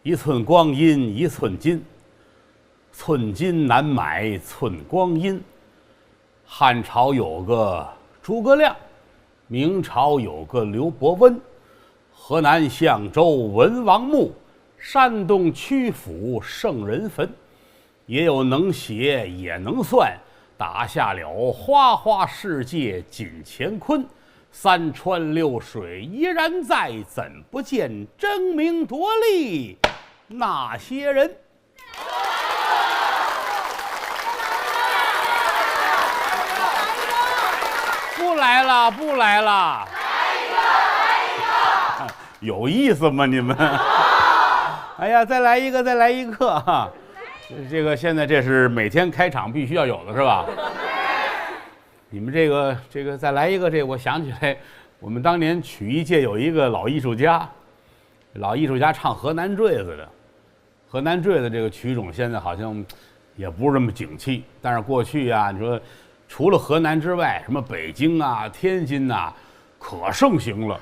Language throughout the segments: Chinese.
一寸光阴一寸金，寸金难买寸光阴。汉朝有个诸葛亮，明朝有个刘伯温，河南象州文王墓，山东曲阜圣人坟。也有能写也能算，打下了花花世界锦乾坤。三川六水依然在，怎不见争名夺利那些人？不来了，不来了！来一个！有意思吗？你们？哎呀，再来一个，再来一个哈！这个现在这是每天开场必须要有的是吧？你们这个再来一个，这我想起来，我们当年曲艺界有一个老艺术家唱河南坠子的。河南坠子这个曲种现在好像也不是这么景气，但是过去啊，你说除了河南之外，什么北京啊、天津啊，可盛行了，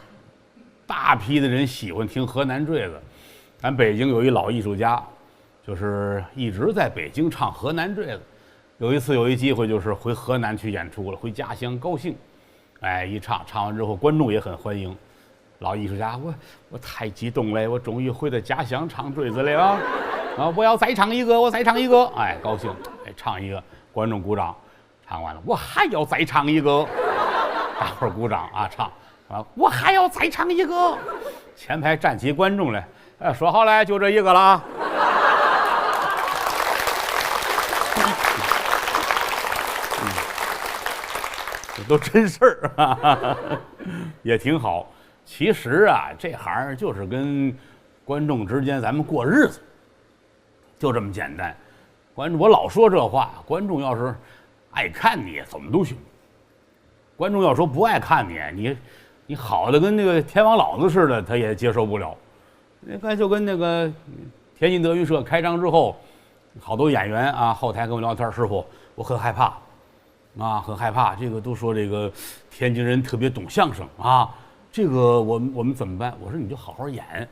大批的人喜欢听河南坠子。咱北京有一老艺术家，就是一直在北京唱河南坠子。有一次有一机会，就是回河南去演出了，回家乡高兴。哎，一唱完之后，观众也很欢迎。老艺术家，我太激动了，我终于回到家乡唱坠子了啊！啊，我要再唱一个，我再唱一个，哎，高兴，哎，唱一个，观众鼓掌，唱完了，我还要再唱一个，大伙儿鼓掌啊，唱啊，我还要再唱一个。前排站起观众来，哎，说好了，就这一个了啊。这都真事儿啊，也挺好。其实啊，这行就是跟观众之间咱们过日子，就这么简单。我老说这话，观众要是爱看你怎么都行，观众要说不爱看你好的跟那个天王老子似的，他也接受不了。那个就跟那个天津德云社开张之后，好多演员啊后台跟我聊天，师傅，我很害怕啊，很害怕。这个都说这个天津人特别懂相声啊，这个我们怎么办？我说你就好好演。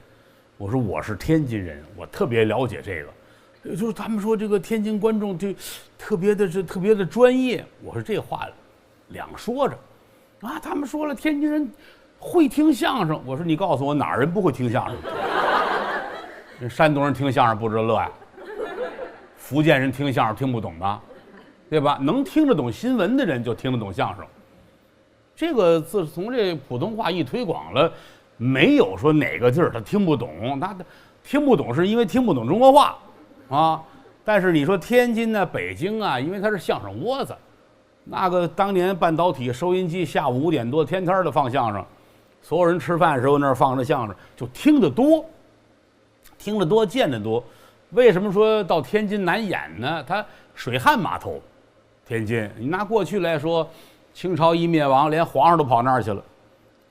我说我是天津人，我特别了解这个。就是他们说这个天津观众这特别的专业。我说这话两说着啊，他们说了天津人会听相声。我说你告诉我哪儿人不会听相声？山东人听相声不知道乐呀，福建人听相声听不懂的，对吧？能听得懂新闻的人就听得懂相声。这个自从这普通话一推广了，没有说哪个地儿他听不懂，他听不懂是因为听不懂中国话啊。但是你说天津呢、北京啊，因为它是相声窝子，那个当年半导体收音机下午5点多天天的放相声，所有人吃饭的时候那儿放着相声，就听得多，见得多。为什么说到天津难演呢？它水旱码头，天津你拿过去来说，清朝一灭亡，连皇上都跑那儿去了，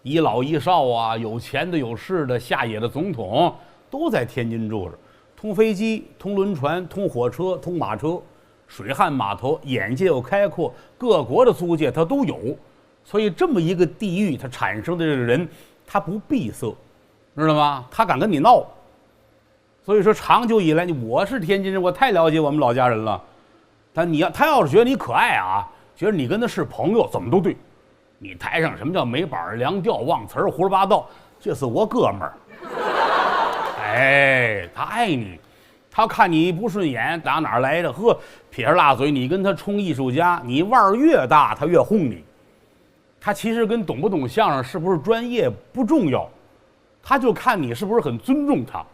一老一少啊，有钱的有势的，下野的总统都在天津住着，通飞机、通轮船、通火车、通马车，水旱码头，眼界又开阔，各国的租界它都有。所以这么一个地域，它产生的这个人，他不闭塞，知道吗？他敢跟你闹。所以说长久以来，我是天津人，我太了解我们老家人了。但他要是觉得你可爱啊，觉得你跟他是朋友，怎么都对。你台上什么叫没板凉调、忘词儿、胡说八道，这是我哥们儿。哎，他爱你，他看你不顺眼，打哪儿来的？呵，撇着辣嘴，你跟他冲艺术家，你腕儿越大，他越轰你。他其实跟懂不懂相声、是不是专业不重要，他就看你是不是很尊重他。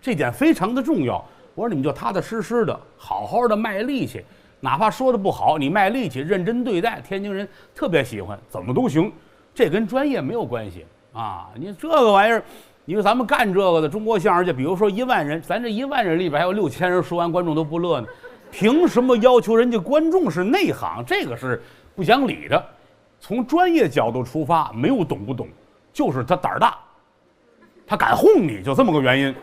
这点非常的重要。我说你们就踏踏实实的，好好的卖力气，哪怕说的不好，你卖力气，认真对待，天津人特别喜欢，怎么都行。这跟专业没有关系啊！你这个玩意儿，你说咱们干这个的中国相声界，比如说1万人，咱这1万人里边还有6000人说完观众都不乐呢，凭什么要求人家观众是内行？这个是不讲理的。从专业角度出发，没有懂不懂，就是他胆儿大，他敢轰你，就这么个原因。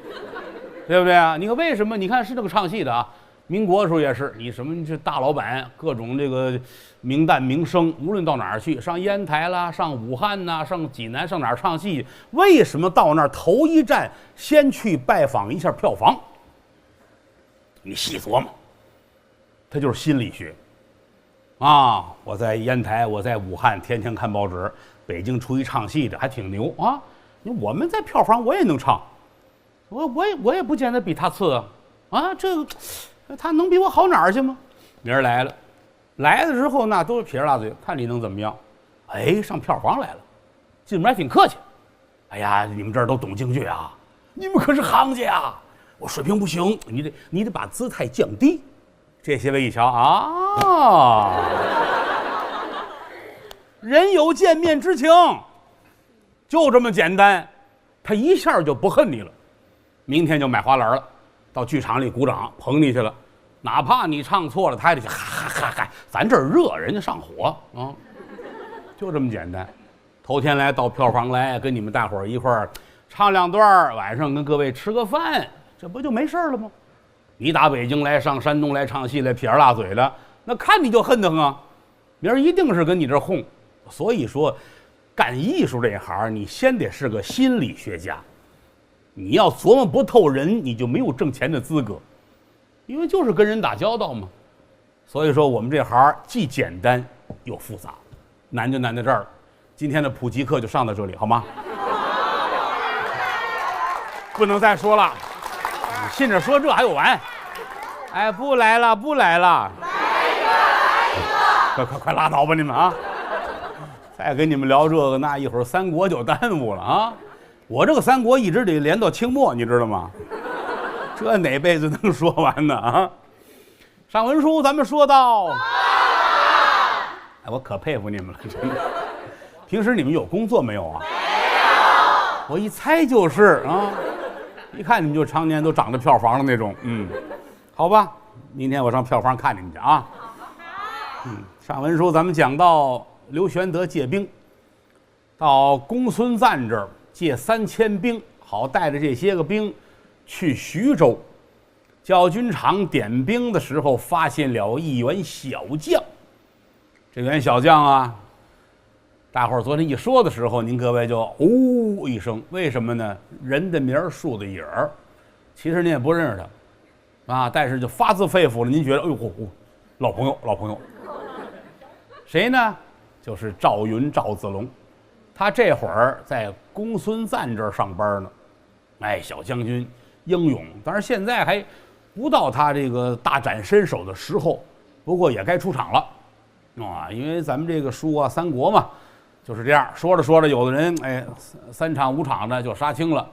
对不对啊？你看为什么？你看是那个唱戏的啊，民国的时候也是，你什么这大老板，各种这个名旦名声，无论到哪儿去，上烟台啦，上武汉呐，上济南，上哪儿唱戏，为什么到那儿头一站先去拜访一下票房？你细琢磨，它就是心理学啊！我在烟台，我在武汉，天天看报纸，北京出一唱戏的还挺牛啊！我们在票房我也能唱，我也不见得比他次啊！这个他能比我好哪儿去吗？明儿来了，来了之后那都是撇着大嘴，看你能怎么样？哎，上票房来了，进门还挺客气。哎呀，你们这儿都懂京剧啊，你们可是行家啊！我水平不行，你得把姿态降低。这些位一瞧啊，人有见面之情，就这么简单，他一下就不恨你了。明天就买花篮了，到剧场里鼓掌捧你去了，哪怕你唱错了，他也得哈哈哈哈，咱这儿热，人家上火啊，就这么简单。头天来到票房来，跟你们大伙儿一块儿唱两段，晚上跟各位吃个饭，这不就没事了吗？你打北京来，上山东来唱戏来，撇着大嘴的，那看你就恨得很啊！明儿一定是跟你这哄。所以说，干艺术这一行，你先得是个心理学家。你要琢磨不透人，你就没有挣钱的资格，因为就是跟人打交道嘛。所以说，我们这行既简单又复杂，难就难在这儿了。今天的普及课就上到这里，好吗？不能再说了。信着说这还有完？哎，不来了，不来了！快拉倒吧你们啊！再跟你们聊这个，那一会儿三国就耽误了啊！我这个三国一直得连到清末，你知道吗？这哪辈子能说完呢啊？上文书咱们说到，哎，我可佩服你们了，真的。平时你们有工作没有啊？没有。我一猜就是啊。一看你们就常年都涨着票房的那种，好吧，明天我上票房看你们去啊。上文书咱们讲到刘玄德借兵，到公孙瓒这儿借3000兵，好带着这些个兵去徐州。教军长点兵的时候，发现了一员小将。这员小将啊，大伙儿昨天一说的时候，您各位就呜一声，为什么呢？人的名儿树的影儿，其实您也不认识他，啊，但是就发自肺腑的，您觉得，哎呦，老朋友，老朋友。谁呢？就是赵云赵子龙，他这会儿在公孙瓒这儿上班呢。哎，小将军英勇，当然现在还不到他这个大展身手的时候，不过也该出场了，啊，因为咱们这个书啊，三国嘛。就是这样，说着说着，有的人哎3场5场的就杀青了，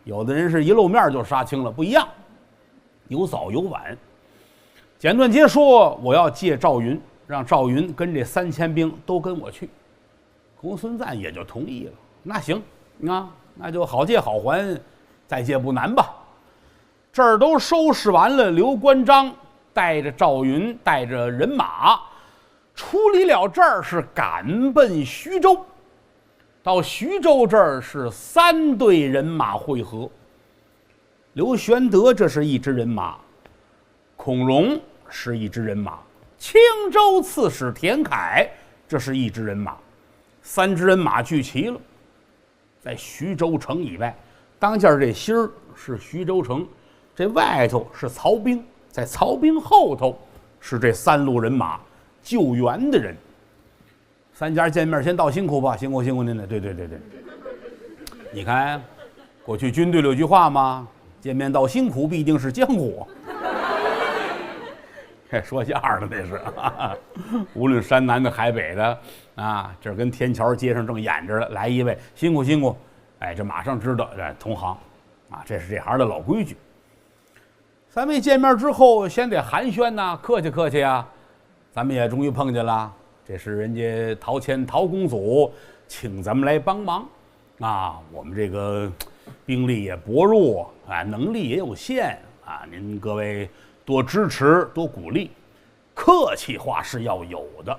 有的人是一露面就杀青了，不一样，有早有晚。简短截说，我要借赵云，让赵云跟这3000兵都跟我去。公孙瓒也就同意了。那行啊，那就好借好还，再借不难吧。这儿都收拾完了，刘关张带着赵云，带着人马。出离了这儿是赶奔徐州，到徐州这儿是3队人马会合。刘玄德这是一支人马，孔融是一支人马，青州刺史田凯这是一支人马，3支人马聚齐了，在徐州城以外。当间这心儿是徐州城，这外头是曹兵，在曹兵后头是这3路人马。救援的人，3家见面先道辛苦吧，辛苦辛苦您了。对，你看，过去军队有句话吗？见面道辛苦，必定是江湖。说相声的那是，无论山南的海北的啊，这跟天桥街上正演着了，来一位辛苦辛苦，哎，这马上知道同行啊，这是这行的老规矩。3位见面之后，先得寒暄呐，客气客气啊。咱们也终于碰见了，这是人家陶谦陶公祖请咱们来帮忙啊！我们这个兵力也薄弱啊，能力也有限啊，您各位多支持多鼓励，客气话是要有的。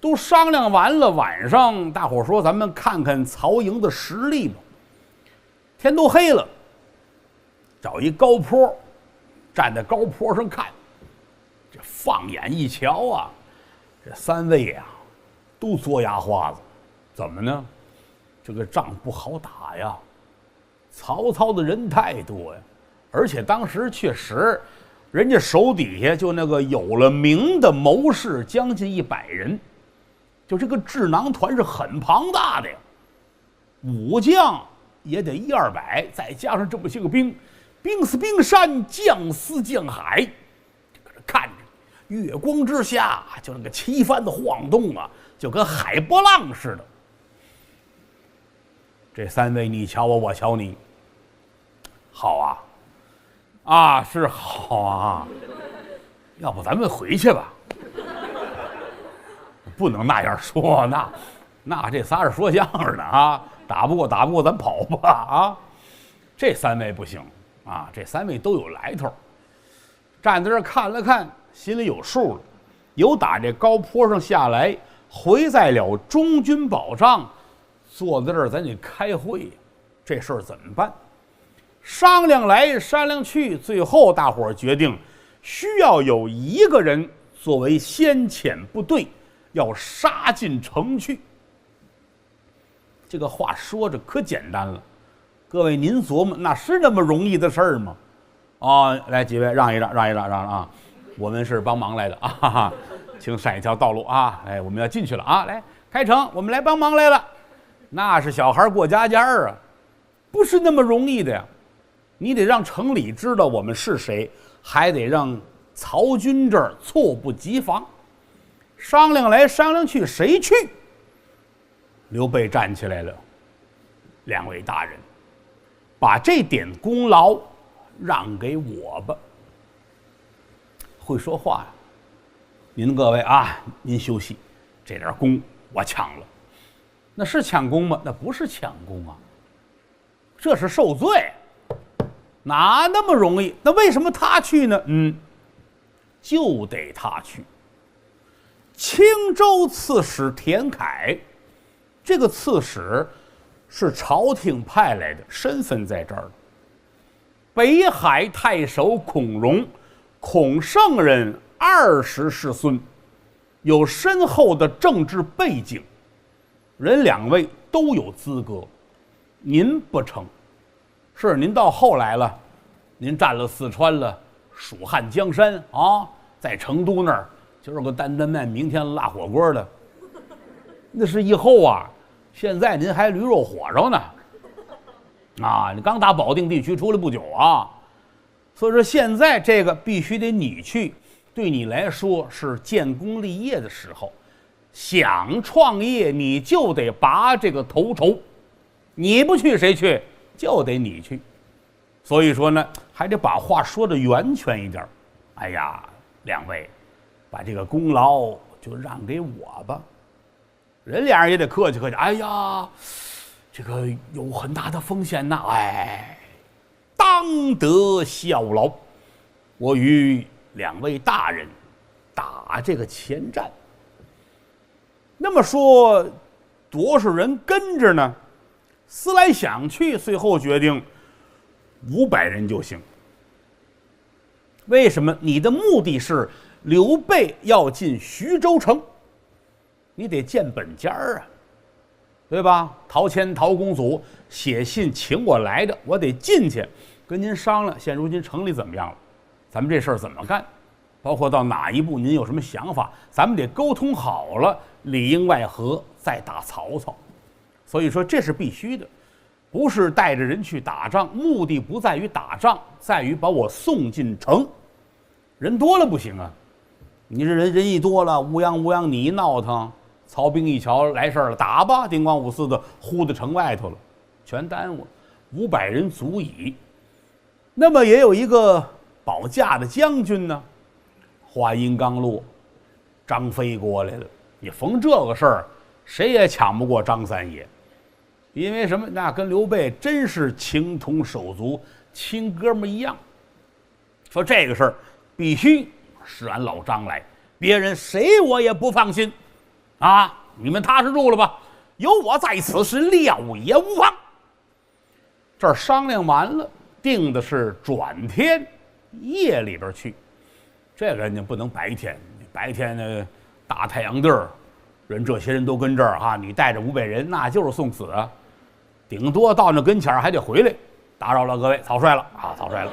都商量完了，晚上大伙说咱们看看曹营的实力吧。天都黑了，找一高坡，站在高坡上看，这放眼一瞧啊，这三位呀，都嘬牙花子。怎么呢？这个仗不好打呀，曹操的人太多呀，而且当时确实，人家手底下就那个有了名的谋士将近100人，就这个智囊团是很庞大的呀，武将也得100-200，再加上这么些个兵，兵似冰山，将似将海，看着月光之下，就那个旗帆的晃动啊，就跟海波浪似的。这三位你瞧我，我瞧你，好啊，是好啊，要不咱们回去吧？不能那样说，那这仨是说相声的啊，打不过咱跑吧啊！这三位不行啊，这三位都有来头，站在这儿看了看，心里有数了。有打这高坡上下来，回在了中军保障。坐在这儿，咱得开会，这事儿怎么办？商量来商量去，最后大伙儿决定，需要有一个人作为先遣部队，要杀进城去。这个话说着可简单了，各位您琢磨，那是那么容易的事儿吗？来几位让一让啊！我们是帮忙来的啊，请闪一条道路啊！哎，我们要进去了啊！来开城，我们来帮忙来了。那是小孩过家家啊，不是那么容易的呀。你得让城里知道我们是谁，还得让曹军这儿猝不及防。商量来商量去，谁去？刘备站起来了，两位大人，把这点功劳让给我吧。会说话呀，您各位啊，您休息，这点功我抢了。那是抢功吗？那不是抢功啊，这是受罪，哪那么容易？那为什么他去呢？就得他去。青州刺史田楷，这个刺史是朝廷派来的，身份在这儿。北海太守孔融，孔圣人20世孙，有深厚的政治背景。人两位都有资格，您不成，是您到后来了，您占了四川了，蜀汉江山啊，在成都那儿今儿个担担面，明天辣火锅的，那是以后啊。现在您还驴肉火烧呢，啊，你刚打保定地区出来不久啊，所以说现在这个必须得你去，对你来说是建功立业的时候。想创业，你就得拔这个头筹，你不去谁去？就得你去。所以说呢，还得把话说得圆全一点。哎呀，两位，把这个功劳就让给我吧。人俩人也得客气客气。哎呀，这个有很大的风险呐。哎，当得效劳，我与两位大人打这个前站。那么说，多少人跟着呢？思来想去，最后决定500人就行。为什么？你的目的是刘备要进徐州城，你得见本家啊，对吧？陶谦、陶公祖写信请我来的，我得进去跟您商量。现如今城里怎么样了？咱们这事儿怎么干？包括到哪一步，您有什么想法？咱们得沟通好了，里应外合，再打曹操。所以说这是必须的，不是带着人去打仗，目的不在于打仗，在于把我送进城。人多了不行啊，你这人一多了，乌泱你一闹腾，曹兵一瞧来事儿了，打吧，叮咣五四的呼到城外头了，全耽误了。500人足矣。那么也有一个保驾的将军呢。话音刚落，张飞过来了。你逢这个事儿，谁也抢不过张三爷，因为什么？那跟刘备真是情同手足，亲哥们一样。说这个事儿必须是俺老张来，别人谁我也不放心啊！你们踏实住了吧，有我在此是料也无妨。这儿商量完了，定的是转天夜里边去。这个人家不能白天，白天呢大太阳地儿，人这些人都跟这儿哈，你带着500人，那就是送死啊！顶多到那跟前还得回来，打扰了各位，草率了啊，草率了。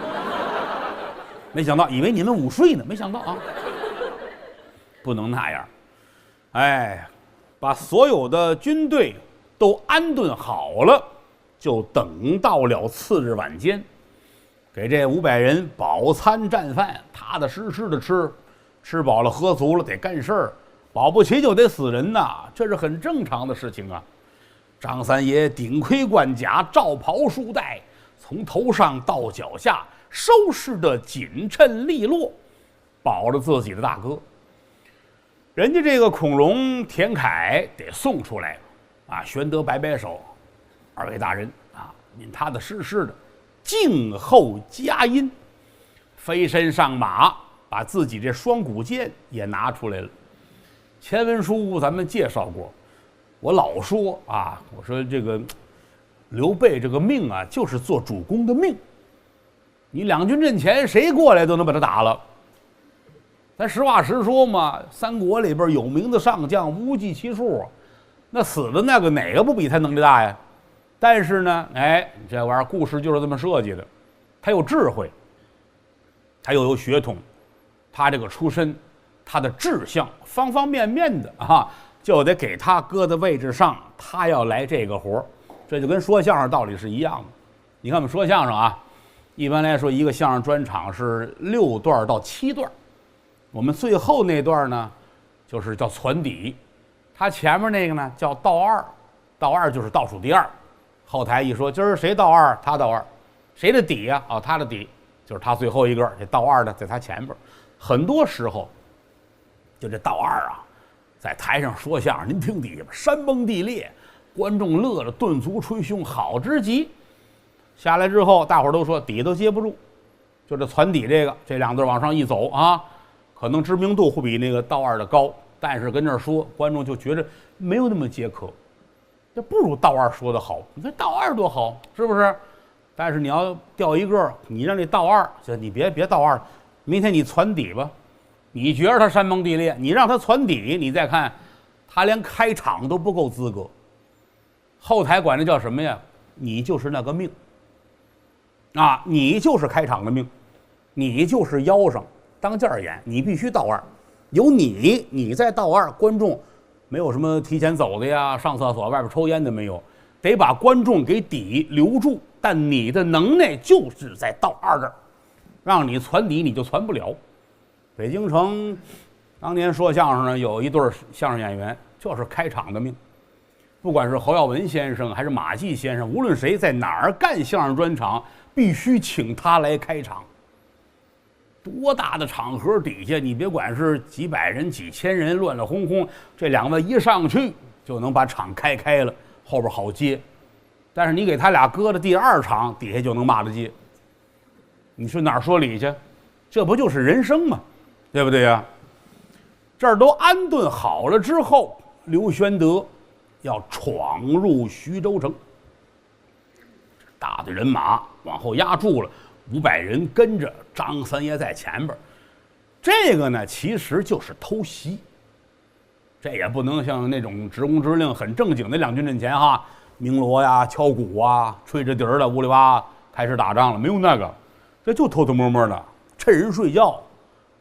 没想到，以为你们午睡呢，没想到啊，不能那样。哎，把所有的军队都安顿好了，就等到了次日晚间，给这500人饱餐战饭，踏踏实实的吃，吃饱了喝足了得干事儿，保不齐就得死人呐，这是很正常的事情啊。张三爷顶盔贯甲，罩袍束带，从头上到脚下收拾的紧称利落，保着自己的大哥。人家这个孔融、田凯得送出来啊，玄德摆摆手，二位大人啊，您踏踏实实的静候佳音。飞身上马，把自己这双股剑也拿出来了。前文书咱们介绍过，我老说啊，我说这个刘备这个命啊，就是做主公的命。你两军阵前谁过来都能把他打了。咱实话实说嘛，三国里边有名的上将无计其数，那死的那个哪个不比他能力大呀？但是呢，哎，这玩意儿故事就是这么设计的，他有智慧，他又有血统，他这个出身，他的志向，方方面面的啊，就得给他搁在位置上，他要来这个活儿，这就跟说相声道理是一样的。你看我们说相声啊，一般来说一个相声专场是6段到7段。我们最后那段呢，就是叫攒底，他前面那个呢叫倒二，倒二就是倒数第二。后台一说今儿谁倒二，他倒二，谁的底呀？哦，他的底就是他最后一个，这倒二的在他前边。很多时候，就这倒二啊，在台上说相声，您听底下吧，山崩地裂，观众乐得顿足捶胸，好之极。下来之后，大伙儿都说底都接不住，就这攒底这两段往上一走啊。可能知名度会比那个倒二的高，但是跟这儿说，观众就觉得没有那么解渴，这不如倒二说的好。你看倒二多好，是不是？但是你要掉一个，你让那倒二，就你别倒二，明天你攒底吧。你觉得他山崩地裂，你让他攒底，你再看，他连开场都不够资格。后台管这叫什么呀？你就是那个命啊，你就是开场的命，你就是腰上。当件儿演，你必须倒二，有你再倒二，观众没有什么提前走的呀，上厕所外边抽烟的没有，得把观众给底留住。但你的能耐就是在倒二这儿，让你攒底你就攒不了。北京城当年说相声呢，有一对相声演员就是开场的命，不管是侯耀文先生还是马季先生，无论谁在哪儿干相声专场，必须请他来开场。多大的场合底下，你别管是几百人、几千人，乱乱哄哄，这两位一上去就能把场开了，后边好接。但是你给他俩搁到第2场，底下就能骂得接。你说哪儿说理去？这不就是人生吗？对不对呀？这儿都安顿好了之后，刘玄德要闯入徐州城，大的人马往后压住了。500人跟着张三爷在前边，这个呢其实就是偷袭。这也不能像那种职工之令很正经的两军阵前哈，鸣锣呀、敲鼓啊、吹着笛儿的，乌里哇开始打仗了，没有那个，这就偷偷摸摸的，趁人睡觉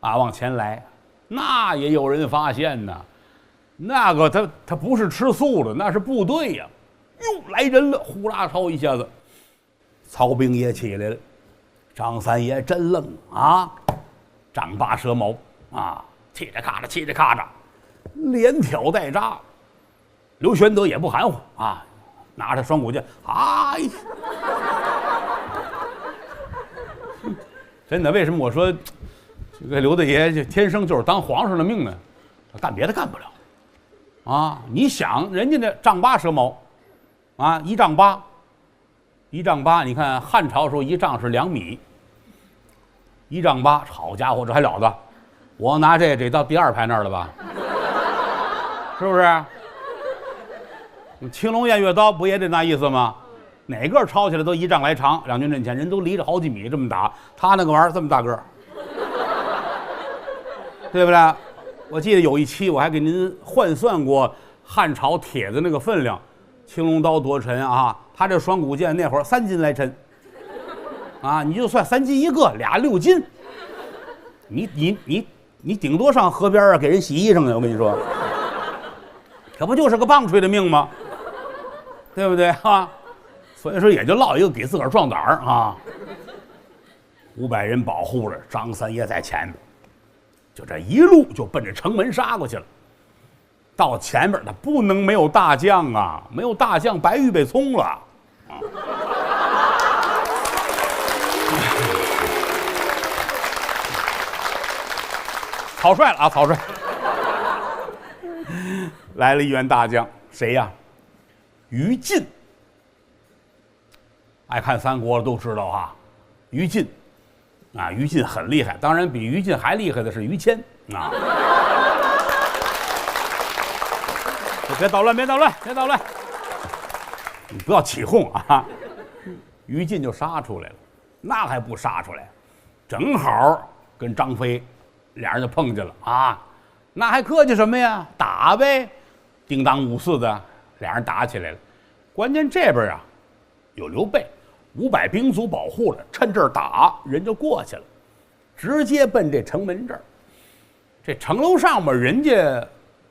啊往前来。那也有人发现呢，那个他不是吃素的，那是部队呀。哟，来人了，呼啦超一下子，曹兵也起来了。张三爷真愣啊，丈八蛇矛啊，嘁哩咔嚓，嘁哩咔嚓，连挑带扎。刘玄德也不含糊啊，拿着双股剑，哎，真的，为什么我说这个刘大爷就天生就是当皇上的命呢？干别的干不了啊！你想人家那丈八蛇矛啊，1丈8，1丈8，你看汉朝时候1丈是2米。1丈8，好家伙，这还了得！我拿这到第2排那儿了吧？是不是？青龙偃月刀不也得那意思吗？哪个抄起来都1丈来长，两军阵前人都离着好几米这么打，他那个玩意儿这么大个儿，对不对？我记得有一期我还给您换算过汉朝铁的那个分量，青龙刀多沉啊？他这双股剑那会儿3斤来沉，啊，你就算3斤一个，俩6斤，你顶多上河边啊给人洗衣裳去，我跟你说，可不就是个棒槌的命吗？对不对啊？所以说也就落一个给自个儿壮胆儿啊。500人保护着，张三爷在前边，就这一路就奔着城门杀过去了。到前边他不能没有大将啊，没有大将白玉被葱了啊。草率了啊，草率。来了一员大将，谁呀？于禁。爱看三国都知道啊，于禁啊，于禁很厉害。当然，比于禁还厉害的是于谦啊。别捣乱，别捣乱，别捣乱！你不要起哄啊！于禁就杀出来了，那还不杀出来？正好跟张飞俩人就碰见了啊！那还客气什么呀？打呗！叮当五四的，俩人打起来了。关键这边啊，有刘备，500兵卒保护了，趁这儿打，人就过去了，直接奔这城门这儿。这城楼上面，人家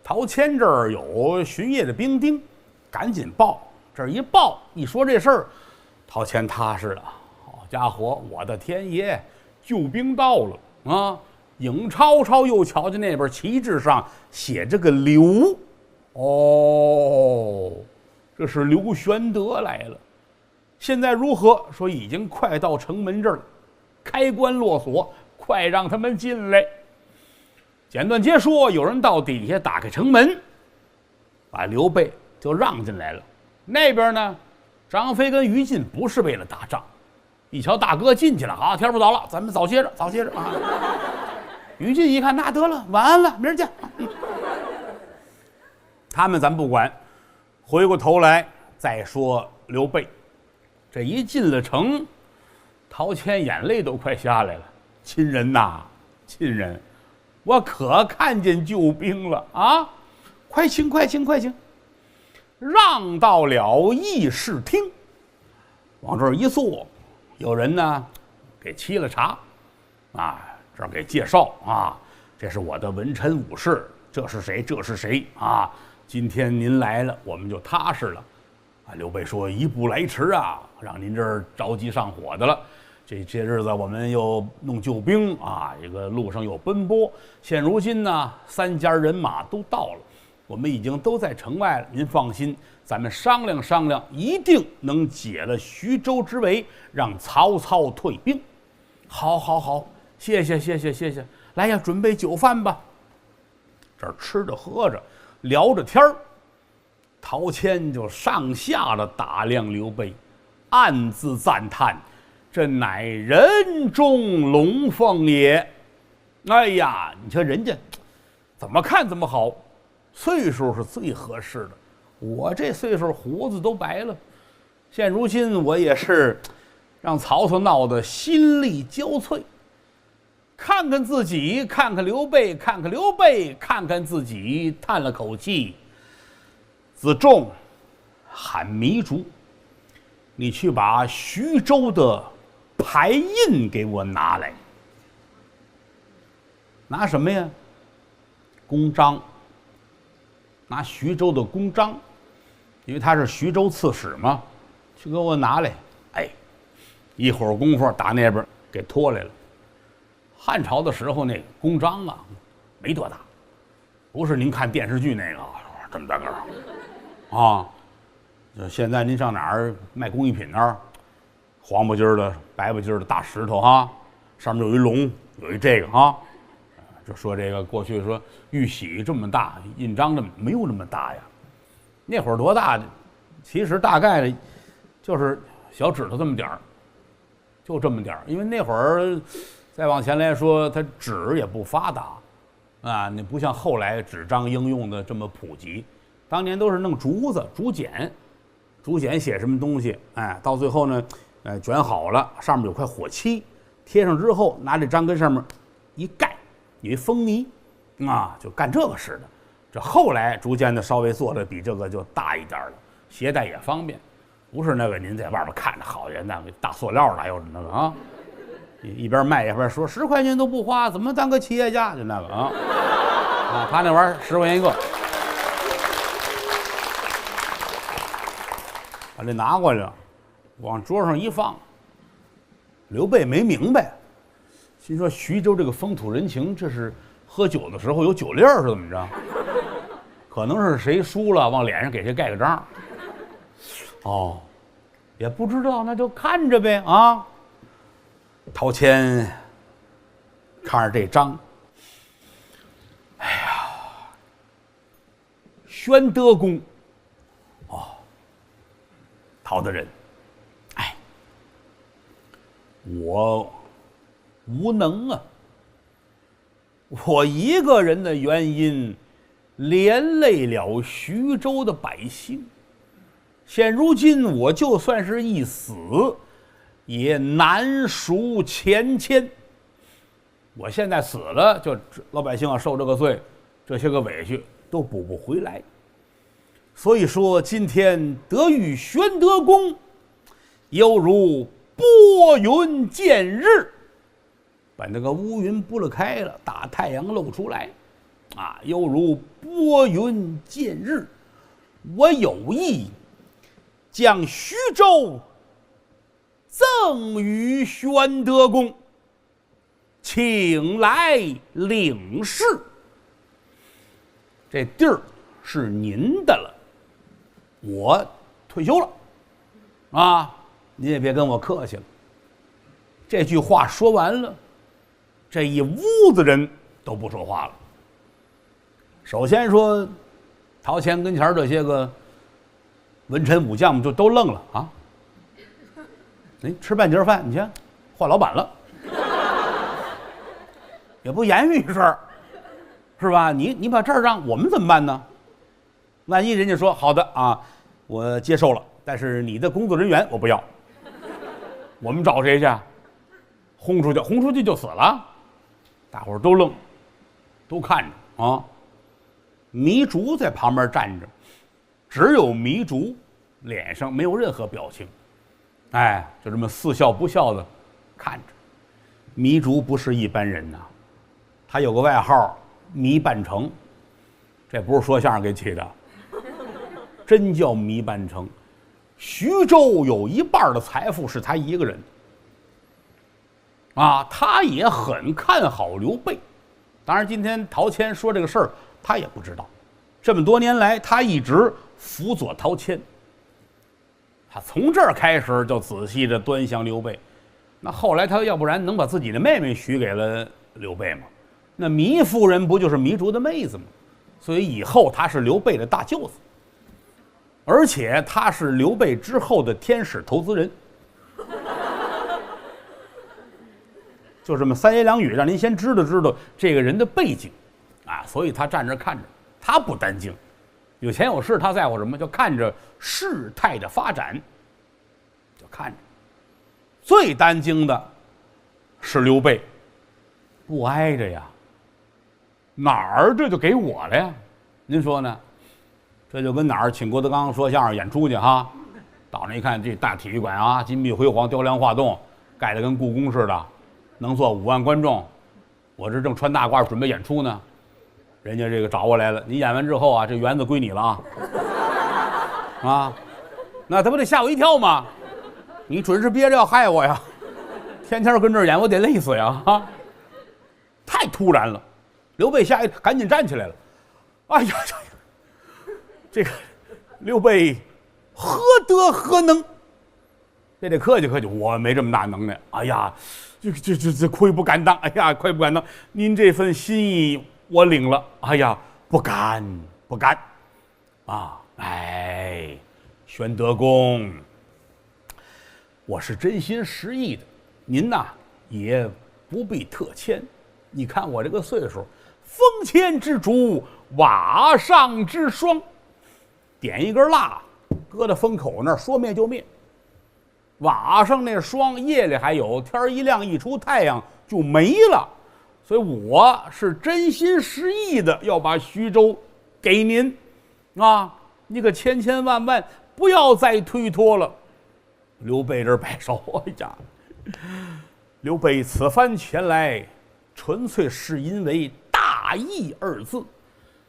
陶谦这儿有巡夜的兵丁，赶紧报。这儿一报，一说这事儿，陶谦踏实了。好家伙，我的天爷，救兵到了啊！影超超又瞧见那边旗帜上写着个刘，哦，这是刘玄德来了。现在如何？说已经快到城门这儿了，开关落锁，快让他们进来。简短截说，有人到底下打开城门，把刘备就让进来了。那边呢，张飞跟于禁不是为了打仗，一瞧大哥进去了，好，天不早了，咱们早歇着，早歇着啊。于禁一看，那得了，晚安了，明儿见。他们咱不管，回过头来再说刘备。这一进了城，陶谦眼泪都快下来了。亲人呐，亲人，我可看见救兵了啊！快请，快请，快请！让到了议事厅，往这儿一坐，有人呢给沏了茶，啊，这儿给介绍啊，这是我的文臣武士，这是谁？这是谁啊？今天您来了，我们就踏实了。啊，刘备说：“一步来迟啊，让您这儿着急上火的了。这些日子我们又弄救兵啊，这个路上又奔波。现如今呢，3家人马都到了，我们已经都在城外了。您放心，咱们商量商量，一定能解了徐州之围，让曹操退兵。”好，好，好，谢谢，谢谢，谢谢。来呀，准备酒饭吧。这儿吃着喝着，聊着天儿。陶谦就上下的打量刘备，暗自赞叹：“这乃人中龙凤也。”哎呀，你瞧人家怎么看怎么好，岁数是最合适的。我这岁数胡子都白了，现如今我也是让曹操闹得心力交瘁。看看自己，看看刘备，看看刘备，看看自己，叹了口气。子仲，喊糜竺，你去把徐州的牌印给我拿来。拿什么呀？公章。拿徐州的公章，因为他是徐州刺史嘛，去给我拿来。哎，一会儿功夫打那边给拖来了。汉朝的时候那公章啊，没多大，不是您看电视剧那个这么大个儿。啊，现在您上哪儿卖工艺品那儿，黄不筋儿的、白不筋儿的大石头哈，上面有一龙，有一这个啊，就说这个过去说玉玺这么大，印章这么没有那么大呀。那会儿多大？其实大概就是小指头这么点儿，就这么点儿。因为那会儿再往前来说，它纸也不发达啊，那不像后来纸张应用的这么普及。当年都是弄竹子、竹简，竹简写什么东西，哎，到最后呢，卷好了，上面有块火漆，贴上之后，拿这章跟上面一盖，有一封泥，就干这个使的。这后来逐渐的稍微做的比这个就大一点了，携带也方便，不是那个您在外边看着好人那个大塑料的，又是那个啊，一边卖一边说10块钱都不花，怎么当个企业家？就那个他那玩意儿10块钱一个，把这拿过来了，往桌上一放。刘备没明白，心说徐州这个风土人情，这是喝酒的时候有酒粒儿是怎么着？可能是谁输了往脸上给谁盖个章。也不知道，那就看着呗啊。陶谦看着这章，宣德公，陶大人，我无能啊，我一个人的原因连累了徐州的百姓，现如今我就算是一死，也难赎前愆。我现在死了，就老百姓要受这个罪，这些个委屈都补不回来。所以说，今天得遇宣德公，犹如拨云见日，把那个乌云拨了开了，大太阳露出来，犹如拨云见日。我有意将徐州赠与宣德公，请来领事。这地儿是您的了，我退休了您也别跟我客气了。这句话说完了，这一屋子人都不说话了。首先说，陶谦跟前这些个文臣武将们就都愣了吃半截饭，你瞧换老板了，也不言语一声，是吧？你把这儿让我们怎么办呢？万一人家说好的我接受了，但是你的工作人员我不要，我们找谁去？轰出去就死了。大伙儿都愣，都看着糜竺在旁边站着，只有糜竺脸上没有任何表情，就这么似笑不笑的看着。糜竺不是一般人他有个外号糜半城，这不是说相声给起的，真叫糜半城。徐州有一半的财富是他一个人他也很看好刘备。当然今天陶谦说这个事儿他也不知道，这么多年来他一直辅佐陶谦，他从这儿开始就仔细的端详刘备。那后来他要不然能把自己的妹妹许给了刘备吗？那糜夫人不就是糜竺的妹子吗？所以以后他是刘备的大舅子，而且他是刘备之后的天使投资人。就这么三言两语让您先知道这个人的背景所以他站着看着，他不担惊，有钱有势他在乎什么？就看着事态的发展，就看着。最担惊的是刘备，不挨着呀，哪儿这就给我了呀？您说呢？这就跟哪儿请郭德纲说相声演出去到那一看这大体育馆金碧辉煌，雕梁画栋，盖得跟故宫似的，能坐5万观众。我这正穿大褂准备演出呢，人家这个找我来了，你演完之后这园子归你了那他不得吓我一跳吗？你准是憋着要害我呀，天天跟这儿演，我得累死呀太突然了。刘备吓一赶紧站起来了，这个刘备何德何能？这得客气客气，我没这么大能耐。这愧不敢当，愧不敢当。您这份心意我领了，不敢宣德公，我是真心实意的，您也不必特谦。你看我这个岁数，风前之烛，瓦上之霜，点一根蜡，搁在风口那儿，说灭就灭。瓦上那霜夜里还有，天一亮一出太阳就没了。所以我是真心实意的要把徐州给您啊！你可千千万万不要再推脱了。刘备这摆手，哎呀，刘备此番前来，纯粹是因为大义二字。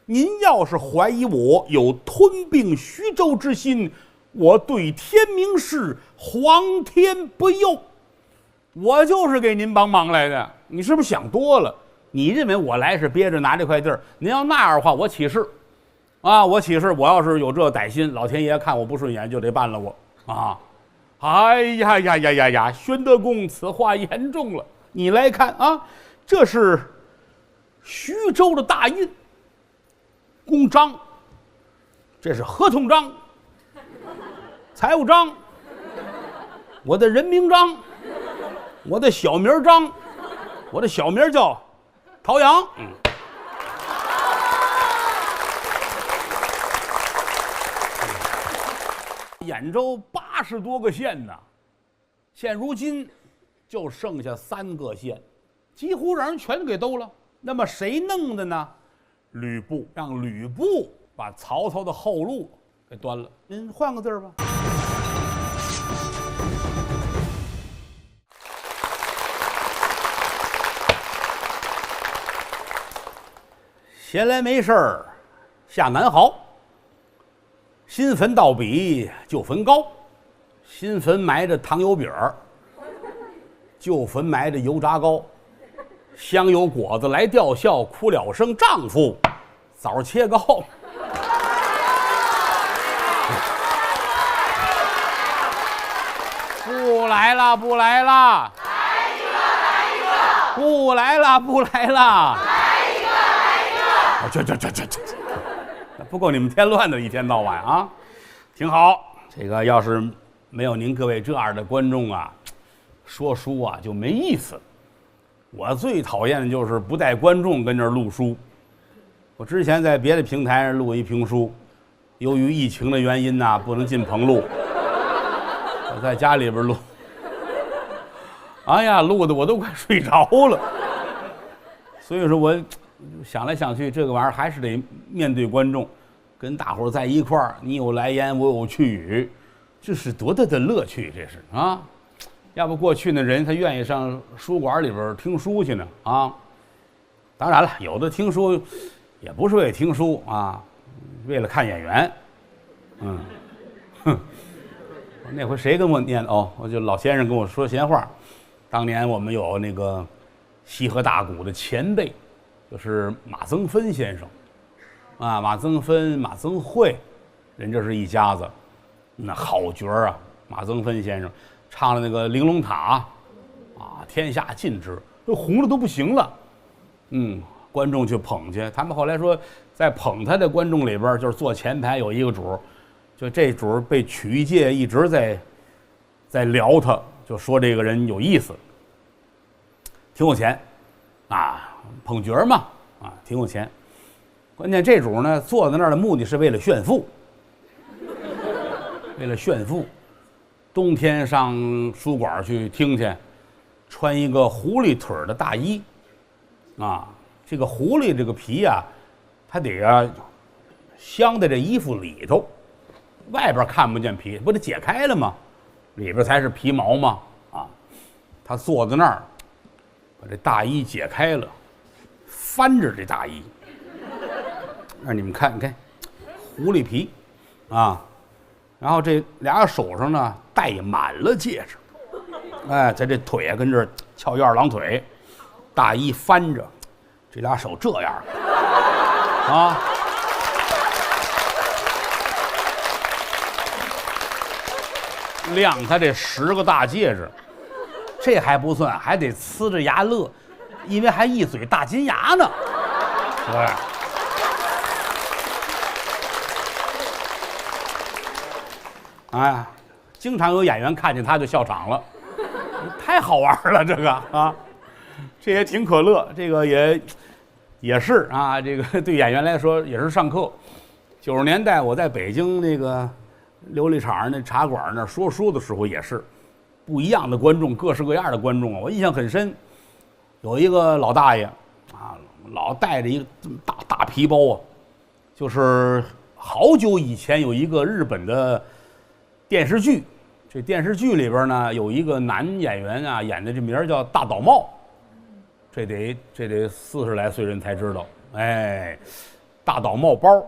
您要是怀疑我有吞并徐州之心，我对天明誓，皇天不佑。我就是给您帮忙来的，你是不是想多了？你认为我来是憋着拿这块地儿？您要那样的话，我起誓，啊，我起誓，我要是有这歹心，老天爷看我不顺眼就得办了我啊！哎呀呀呀呀呀，宣德公此话严重了。你来看啊，这是徐州的大印，公章，这是合同章、财务章，我的人名章。我的小名张，我的小名叫陶阳。兖州80多个县呢，现如今就剩下3个县，几乎让人全给兜了。那么谁弄的呢？吕布，让吕布把曹操的后路给端了。您换个字儿吧。闲来没事儿，下南壕。新坟到笔旧坟高，新坟埋着糖油饼儿，旧坟埋着油炸糕。香油果子来吊孝，哭了声丈夫枣切糕。不来了，不来了，来一个，来一个，不来了，不来了。这，不够你们添乱的，一天到晚啊，挺好。这个要是没有您各位这样的观众啊，说书啊就没意思。我最讨厌的就是不带观众跟这儿录书。我之前在别的平台上录一评书，由于疫情的原因呢，不能进棚录，我在家里边录。哎呀，录的我都快睡着了。所以说我想来想去，这个玩意儿还是得面对观众，跟大伙儿在一块儿，你有来言，我有去语，这是多大的乐趣，这是啊！要不过去那人他愿意上书馆里边听书去呢啊！当然了，有的听书也不是为了听书啊，为了看演员。那回谁跟我念哦？我就老先生跟我说闲话。当年我们有那个西河大鼓的前辈。就是马增芬先生，啊，马增芬、马增慧，人这是一家子，那好角儿啊！马增芬先生唱了那个《玲珑塔》，啊，天下尽知，都红的都不行了，观众去捧去。他们后来说，在捧他的观众里边，就是坐前排有一个主，就这主被曲艺界一直在聊他，就说这个人有意思，挺有钱，啊。捧角嘛，啊，挺有钱。关键这主呢，坐在那儿的目的是为了炫富，为了炫富。冬天上书馆去听去，穿一个狐狸腿的大衣，啊，这个狐狸这个皮啊，它得镶在这衣服里头，外边看不见皮，不得解开了吗？里边才是皮毛嘛，啊，他坐在那儿，把这大衣解开了。翻着这大衣，让你们看，你看，狐狸皮，啊，然后这俩手上呢戴满了戒指，哎，在这腿啊跟这翘二郎腿，大衣翻着，这俩手这样，啊，亮他这10个大戒指，这还不算，还得呲着牙乐。因为还一嘴大金牙呢，对。哎，经常有演员看见他就笑场了，太好玩了这个啊，这也挺可乐，这个也是啊，这个对演员来说也是上课。90年代我在北京那个琉璃厂那茶馆那说书的时候也是，不一样的观众，各式各样的观众啊，我印象很深。有一个老大爷啊，老带着一个这么大皮包啊，就是好久以前有一个日本的电视剧，这电视剧里边呢有一个男演员啊演的这名叫大岛茂，这得40来岁人才知道，哎，大岛茂包，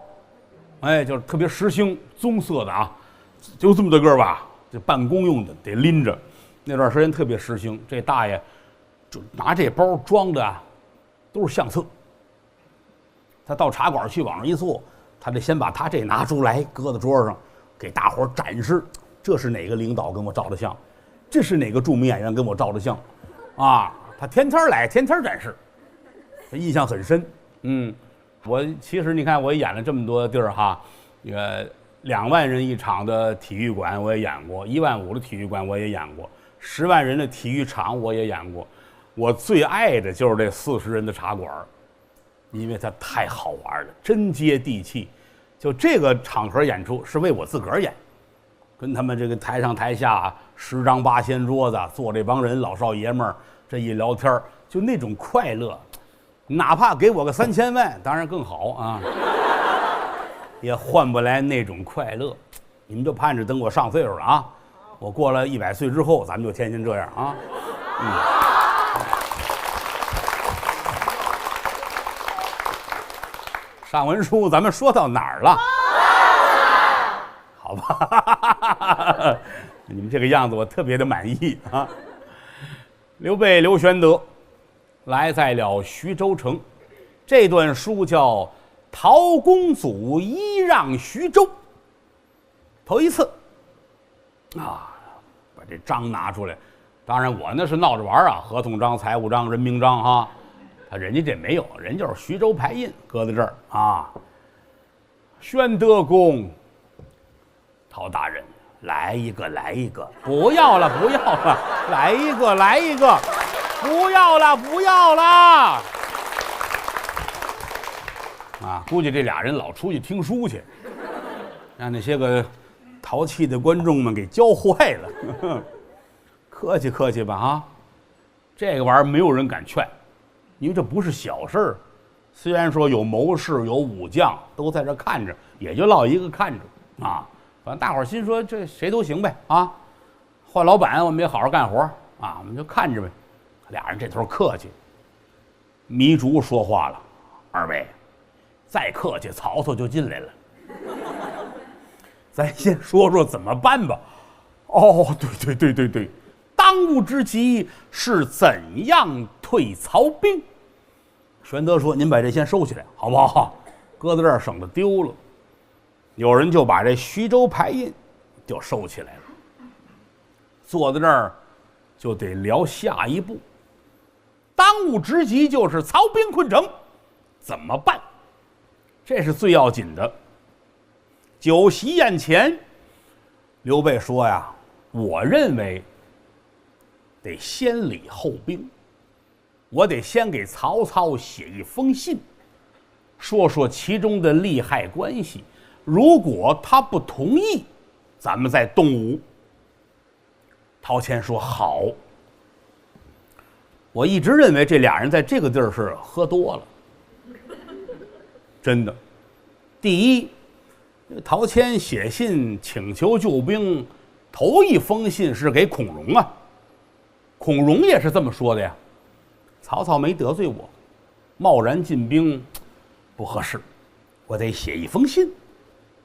哎，就是特别时兴，棕色的啊，就这么大个儿吧，这办公用的得拎着，那段时间特别时兴，这大爷就拿这包装的啊都是相册，他到茶馆去往上一坐，他得先把他这拿出来搁在桌上，给大伙儿展示，这是哪个领导跟我照的相，这是哪个著名演员跟我照的相，啊，他天天来，天天展示，他印象很深。我其实你看我演了这么多地儿哈，2万人一场的体育馆我也演过，1万5的体育馆我也演过，10万人的体育场我也演过，我最爱的就是这40人的茶馆，因为它太好玩了，真接地气。就这个场合演出是为我自个儿演，跟他们这个台上台下10张8仙桌子坐这帮人老少爷们儿，这一聊天就那种快乐，哪怕给我个3000万，当然更好啊，也换不来那种快乐。你们就盼着等我上岁数了啊，我过了100岁之后，咱们就天天这样啊。上文书咱们说到哪儿了？好吧，你们这个样子我特别的满意啊。刘备刘玄德来在了徐州城，这段书叫《陶公祖揖让徐州》。头一次啊，把这章拿出来，当然我那是闹着玩啊，合同章、财务章、人名章哈。人家这没有，人就是徐州牌印搁在这儿啊。宣德公，陶大人，来一个，来一个，不要了，不要了，来一个，来一个，不要了，不要了。啊，估计这俩人老出去听书去，让那些个淘气的观众们给教坏了。客气客气吧啊，这个玩意儿没有人敢劝。因为这不是小事儿，虽然说有谋士有武将都在这看着，也就落一个看着啊。反正大伙儿心说这谁都行呗啊，换老板我们也好好干活啊，我们就看着呗。俩人这头客气，糜竺说话了：“二位，再客气，曹操就进来了。咱先说说怎么办吧。”哦，对，当务之急是怎样退曹兵。玄德说：“您把这先收起来，好不好？搁在这儿省得丢了。”有人就把这徐州牌印就收起来了。坐在这儿就得聊下一步。当务之急就是曹兵困城，怎么办？这是最要紧的。酒席宴前，刘备说呀：“我认为得先礼后兵。”我得先给曹操写一封信，说说其中的利害关系。如果他不同意，咱们再动武。陶谦说：“好。”我一直认为这俩人在这个地儿是喝多了，真的。第一，陶谦写信请求救兵，头一封信是给孔融啊，孔融也是这么说的呀。曹操没得罪我，贸然进兵不合适，我得写一封信。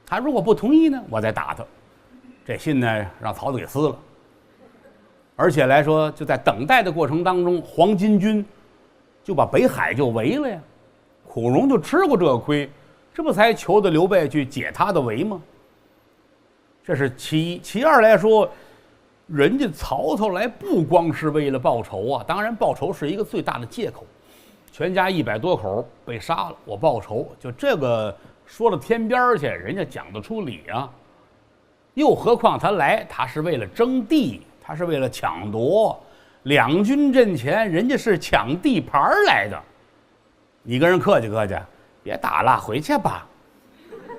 他如果不同意呢，我再打他。这信呢，让曹操给撕了。而且来说，就在等待的过程当中，黄巾军就把北海就围了呀。孔融就吃过这个亏，这不才求得刘备去解他的围吗？这是其一。其二来说，人家曹操来不光是为了报仇啊，当然报仇是一个最大的借口。全家100多口被杀了，我报仇，就这个说到天边去，人家讲得出理啊。又何况他来，他是为了争地，他是为了抢夺。两军阵前，人家是抢地盘来的。你跟人客气客气，别打了，回去吧。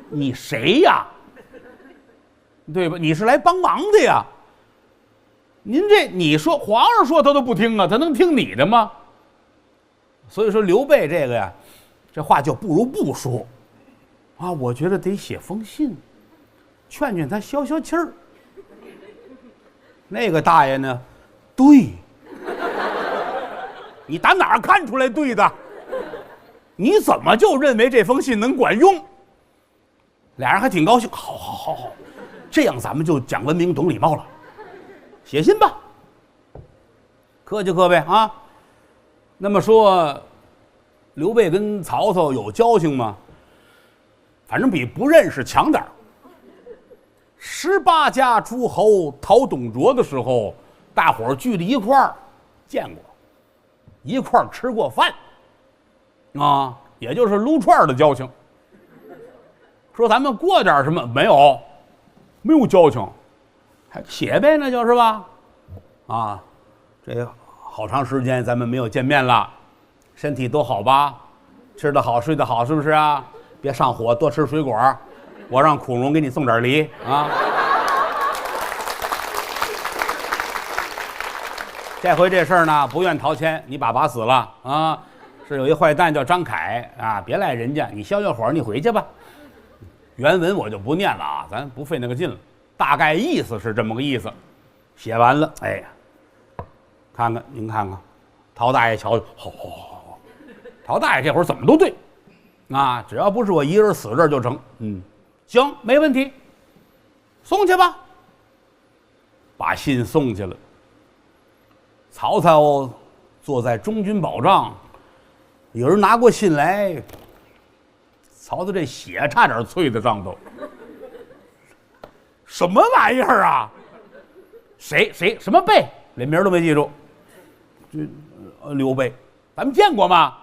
你谁呀？对吧？你是来帮忙的呀。您这你说皇上说他都不听啊，他能听你的吗？所以说刘备这个呀，这话就不如不说啊。我觉得得写封信，劝劝他消消气儿。那个大爷呢，对，你打哪儿看出来对的？你怎么就认为这封信能管用？俩人还挺高兴，好，这样咱们就讲文明懂礼貌了。写信吧，客气客呗啊。那么说，刘备跟曹操有交情吗？反正比不认识强点儿。18家诸侯讨董卓的时候，大伙儿聚在一块儿见过，一块儿吃过饭，啊，也就是撸串的交情。说咱们过点什么没有交情，还写呗，那就是吧。啊，这好长时间咱们没有见面了，身体都好吧？吃得好，睡得好，是不是啊？别上火，多吃水果。我让孔融给你送点梨啊。这回这事儿呢，不愿陶谦，你把死了啊！是有一坏蛋叫张凯啊，别赖人家，你消消火，你回去吧。原文我就不念了啊，咱不费那个劲了。大概意思是这么个意思。写完了，哎呀，看看您看看，陶大爷瞧，好，陶大爷这会儿怎么都对，啊，只要不是我一人死这儿就成。行，没问题，送去吧。把信送去了。曹操坐在中军宝帐，有人拿过信来，曹操这血差点啐在上头。什么玩意儿啊？谁什么备？连名都没记住。这刘备，咱们见过吗？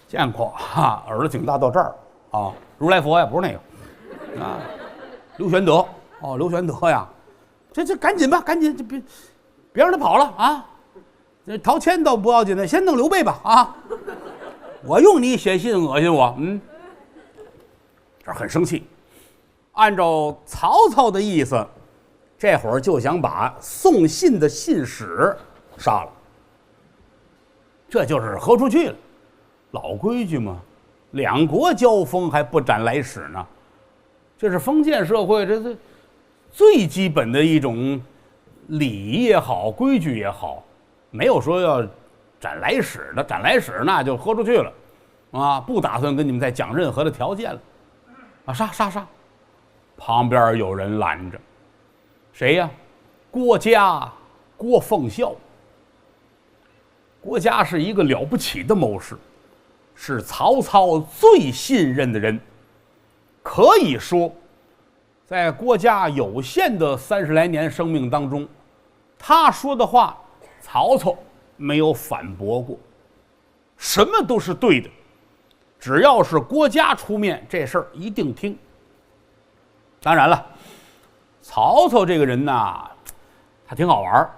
见过哈，耳朵挺大到这儿啊。如来佛呀，不是那个。啊，刘玄德哦，刘玄德呀，这赶紧吧，赶紧，别让他跑了啊！这陶谦倒不要紧的，先弄刘备吧啊！我用你写信恶心我，这很生气。按照曹操的意思，这会儿就想把送信的信使杀了，这就是豁出去了。老规矩嘛，两国交锋还不斩来使呢。这是封建社会，这是最基本的一种礼仪也好，规矩也好，没有说要斩来使的，斩来使那就豁出去了，啊，不打算跟你们再讲任何的条件了，啊，杀！旁边有人拦着，谁呀？郭嘉，郭奉孝。郭嘉是一个了不起的谋士，是曹操最信任的人。可以说，在郭嘉有限的30来年生命当中，他说的话，曹操没有反驳过，什么都是对的。只要是郭嘉出面，这事儿一定听。当然了，曹操这个人呐，他挺好玩，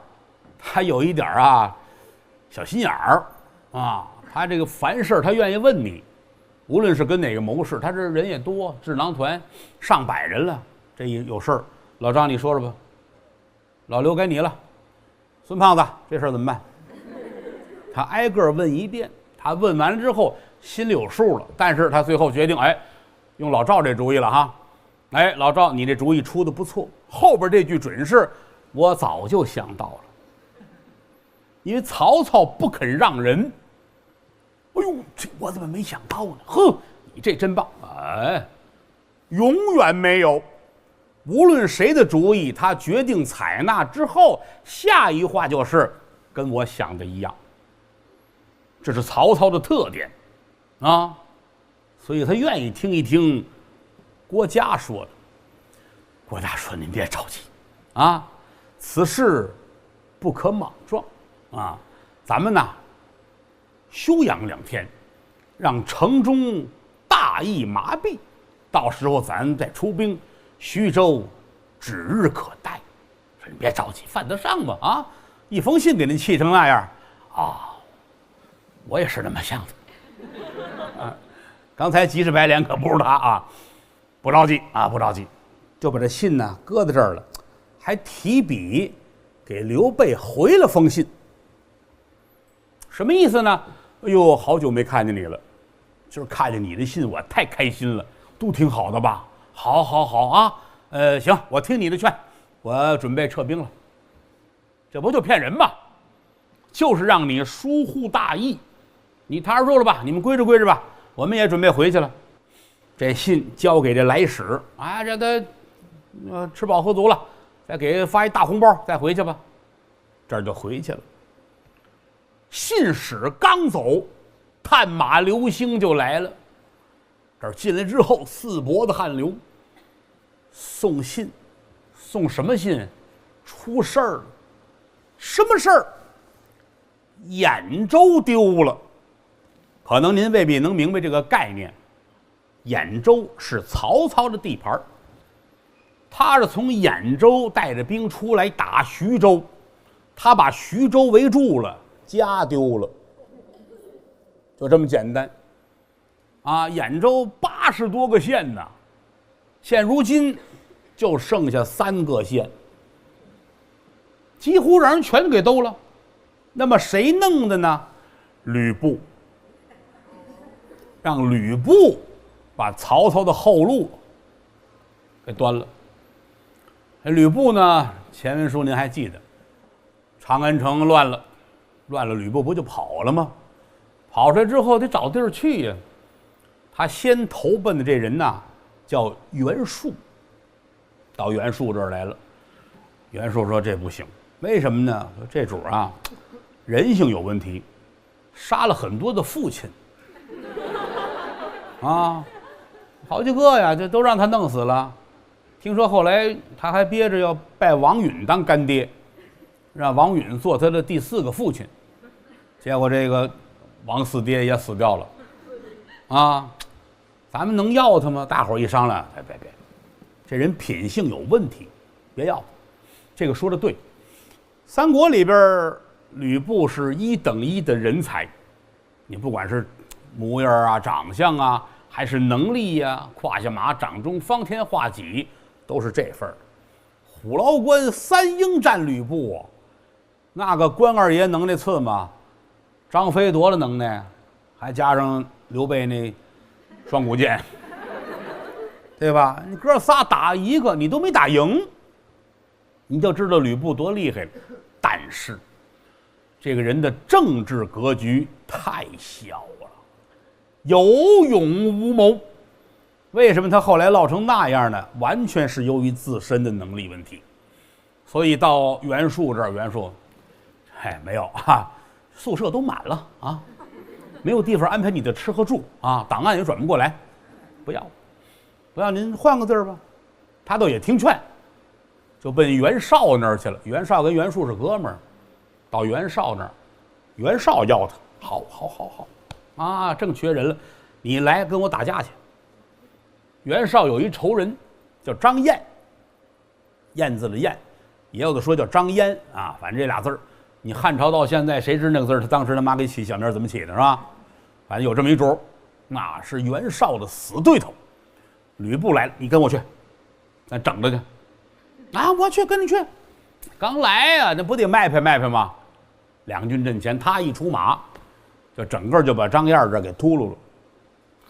他有一点小心眼儿啊，他这个凡事他愿意问你。无论是跟哪个谋士，他这人也多，智囊团上百人了，这有事儿，老张你说说吧。老刘该你了，孙胖子这事儿怎么办？他挨个问一遍，他问完了之后心里有数了，但是他最后决定，用老赵这主意了哈。老赵你这主意出的不错，后边这句准是我早就想到了，因为曹操不肯让人。哎呦，这我怎么没想到呢？呵，你这真棒！永远没有，无论谁的主意，他决定采纳之后，下一话就是跟我想的一样。这是曹操的特点啊，所以他愿意听一听郭嘉说的。郭嘉说：“您别着急啊，此事不可莽撞啊，咱们呢。”休养2天，让城中大意麻痹，到时候咱再出兵，徐州指日可待。说你别着急，犯得上吗？啊，一封信给您气成那样啊！我也是那么想的。刚才急赤白脸可不是他啊！不着急啊，不着急，就把这信呢搁在这儿了，还提笔给刘备回了封信。什么意思呢？哎呦，好久没看见你了，今儿看见你的信，我太开心了，都挺好的吧？好，好，好啊，行，我听你的劝，我准备撤兵了。这不就骗人吗？就是让你疏忽大意。你踏实住了吧，你们归置归置吧，我们也准备回去了。这信交给这来使，啊，让他吃饱喝足了，再给发一大红包，再回去吧。这儿就回去了。信使刚走，探马刘星就来了。这儿进来之后，四脖子汗流。送信，送什么信？出事儿了。什么事儿？兖州丢了。可能您未必能明白这个概念。兖州是曹操的地盘，他是从兖州带着兵出来打徐州，他把徐州围住了，家丢了，就这么简单。啊，兖州80多个县呢，现如今就剩下3个县，几乎让人全给兜了。那么谁弄的呢？吕布，让吕布把曹操的后路给端了。吕布呢，前文书您还记得，长安城乱了，吕布不就跑了吗？跑出来之后得找地儿去呀。他先投奔的这人呐，叫袁术，到袁术这儿来了。袁术说这不行，为什么呢？说这主啊，人性有问题，杀了很多的父亲啊，好几个呀，这都让他弄死了。听说后来他还憋着要拜王允当干爹，让王允做他的第4个父亲，结果这个王四爹也死掉了啊。咱们能要他吗？大伙儿一商量，别，这人品性有问题，别要。这个说的对。三国里边，吕布是1等1的人才，你不管是模样啊、长相啊，还是能力呀、胯下马、掌中方天画戟，都是这份儿。虎牢关3英战吕布，那个关二爷能耐次吗？张飞多了能耐，还加上刘备那双股剑，对吧？你哥仨打一个，你都没打赢，你就知道吕布多厉害了。但是这个人的政治格局太小了，有勇无谋。为什么他后来落成那样呢？完全是由于自身的能力问题。所以到袁术这儿，袁术，没有啊，宿舍都满了啊，没有地方安排你的吃和住啊，档案也转不过来，不要，您换个地儿吧。他倒也听劝，就奔袁绍那儿去了。袁绍跟袁术是哥们儿，到袁绍那儿，袁绍要他，好，啊，正缺人了，你来跟我打架去。袁绍有一仇人叫张燕，燕字的燕，也有的说叫张燕啊，反正这俩字儿。你汉朝到现在，谁知那个字儿他当时他妈给起小名怎么起的，是吧？反正有这么一主，那是袁绍的死对头。吕布来了，你跟我去，咱整他去。啊，我去，跟你去。刚来呀，那不得卖拍吗？两军阵前，他一出马，就整个就把张燕这给秃噜了，